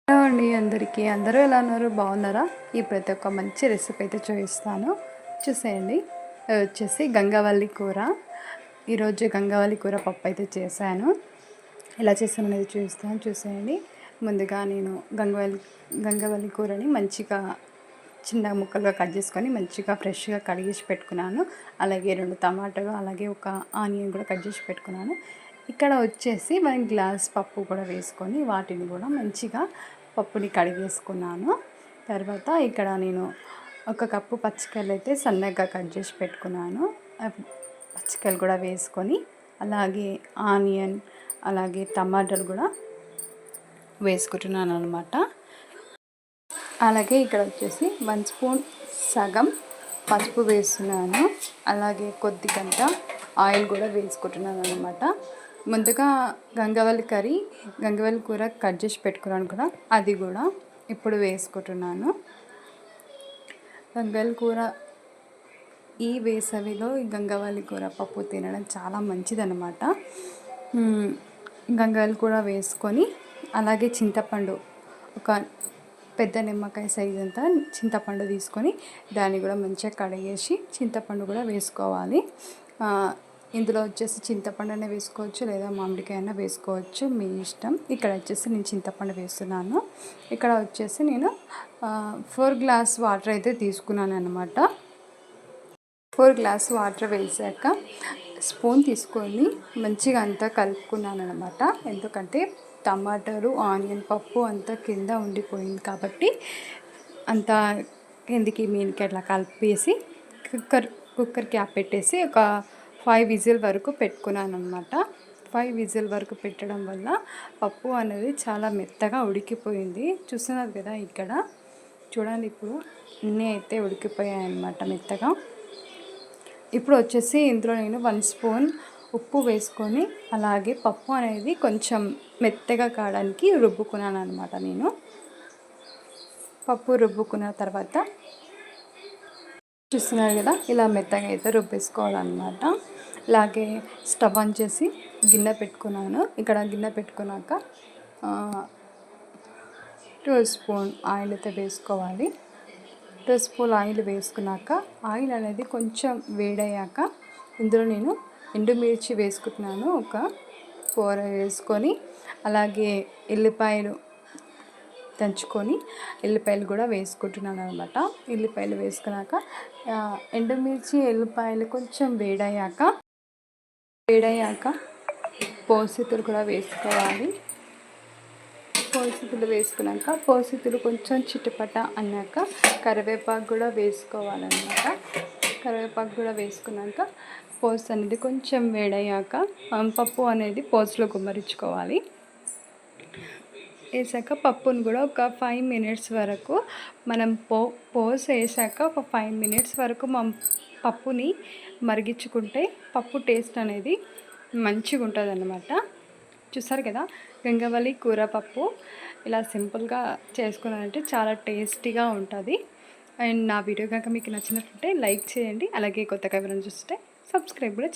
Hello అండి అందరికీ. అందరూ ఎలా ఉన్నారు? బాగున్నారా? ఈ ప్రతి ఒక్క మంచి రెసిపీ అయితే చూపిస్తాను, చూసేయండి. అది వచ్చేసి గంగవల్లి కూర. ఈరోజు గంగవల్లి కూర పప్పు అయితే చేశాను. ఎలా చేశాను అనేది చూపిస్తాను, చూసేయండి. ముందుగా నేను గంగవల్లి కూరని మంచిగా చిన్న ముక్కలుగా కట్ చేసుకొని మంచిగా ఫ్రెష్గా కడిగేసి పెట్టుకున్నాను. అలాగే 2 టమాటాలు, అలాగే ఒక ఆనియన్ కూడా కట్ చేసి పెట్టుకున్నాను. ఇక్కడ వచ్చేసి 1 గ్లాస్ పప్పు కూడా వేసుకొని వాటిని కూడా మంచిగా పప్పుని కడిగేసుకున్నాను. తర్వాత ఇక్కడ నేను 1 కప్పు పచ్చికాయలు అయితే సన్నగా కట్ చేసి పెట్టుకున్నాను. పచ్చికాయలు కూడా వేసుకొని అలాగే ఆనియన్, అలాగే టమాటాలు కూడా వేసుకుంటున్నాను అనమాట. అలాగే ఇక్కడ వచ్చేసి 1 స్పూన్ సగం పసుపు వేస్తున్నాను. అలాగే కొద్దిగంత ఆయిల్ కూడా వేసుకుంటున్నాను అనమాట. ముందుగా గంగవల్లి కూర కట్ చేసి పెట్టుకున్నాను కదా, అది కూడా ఇప్పుడు వేసుకుంటున్నాను. గంగవల్లి కూర ఈ వేసవిలో ఈ గంగవల్లి కూర పప్పు తినడం చాలా మంచిదన్నమాట. గంగవల్లి కూర వేసుకొని అలాగే చింతపండు, ఒక పెద్ద నిమ్మకాయ సైజ్ అంతా చింతపండు తీసుకొని దాన్ని కూడా మంచిగా కడిగేసి చింతపండు కూడా వేసుకోవాలి. ఇందులో వచ్చేసి చింతపండు అయినా వేసుకోవచ్చు, లేదా మామిడికాయ అయినా వేసుకోవచ్చు, మీ ఇష్టం. ఇక్కడ వచ్చేసి నేను చింతపండు వేస్తున్నాను. ఇక్కడ వచ్చేసి నేను 4 గ్లాస్ వాటర్ అయితే తీసుకున్నాను అనమాట. 4 గ్లాస్ వాటర్ వేసాక స్పూన్ తీసుకొని మంచిగా అంతా కలుపుకున్నాను అనమాట. ఎందుకంటే టమాటాలు, ఆనియన్, పప్పు అంతా కింద ఉండిపోయింది కాబట్టి అంతా కిందికి మీదకి అట్లా కలిపేసి కుక్కర్ క్యాప్ పెట్టేసి ఒక 5 విజిల్ వరకు పెట్టుకున్నాను అనమాట. 5 విజిల్ వరకు పెట్టడం వల్ల పప్పు అనేది చాలా మెత్తగా ఉడికిపోయింది. చూస్తున్నారు కదా, ఇక్కడ చూడండి, ఇప్పుడు అన్నీ అయితే ఉడికిపోయాయి అన్నమాట మెత్తగా. ఇప్పుడు వచ్చేసి ఇందులో నేను 1 స్పూన్ ఉప్పు వేసుకొని అలాగే పప్పు అనేది కొంచెం మెత్తగా కావడానికి రుబ్బుకున్నాను అనమాట. నేను పప్పు రుబ్బుకున్న తర్వాత చూస్తున్నారు కదా, ఇలా మెత్తగా అయితే రుబ్బేసుకోవాలన్నమాట. అలాగే స్టవ్ ఆన్ చేసి గిన్నె పెట్టుకున్నాను. ఇక్కడ గిన్నె పెట్టుకున్నాక 2 స్పూన్ ఆయిల్ అయితే వేసుకోవాలి. 2 స్పూన్ ఆయిల్ వేసుకున్నాక ఆయిల్ అనేది కొంచెం వేడయ్యాక ఇందులో నేను ఎండుమిర్చి వేసుకుంటున్నాను. ఒక 4 వేసుకొని అలాగే ఎల్లిపాయలు దంచుకొని ఎల్లిపాయలు కూడా వేసుకుంటున్నాను అనమాట. ఎల్లిపాయలు వేసుకున్నాక ఎండుమిర్చి, ఎల్లిపాయలు కొంచెం వేడయ్యాక పోసితులు కూడా వేసుకోవాలి. పోసితులు వేసుకున్నాక పోసితులు కొంచెం చిటపట అన్నాక కరివేపాకు కూడా వేసుకోవాలన్నమాట. కరివేపాకు కూడా వేసుకున్నాక పోసు అనేది కొంచెం వేడయ్యాక పప్పు అనేది పోసులో గుమ్మరించుకోవాలి. వేసాక పప్పును కూడా ఒక 5 మినిట్స్ వరకు మనం పోసు వేసాక ఒక 5 మినిట్స్ వరకు పప్పుని మరిగించుకుంటే పప్పు టేస్ట్ అనేది మంచిగా ఉంటుంది అన్నమాట. చూసారు కదా, గంగవల్లి కూర పప్పు ఇలా సింపుల్గా చేసుకున్నారంటే చాలా టేస్టీగా ఉంటుంది. అండ్ నా వీడియో కనుక మీకు నచ్చినట్లయితే లైక్ చేయండి. అలాగే కొత్తగా ఎవరైనా చూస్తే సబ్స్క్రైబ్ కూడా చేయండి.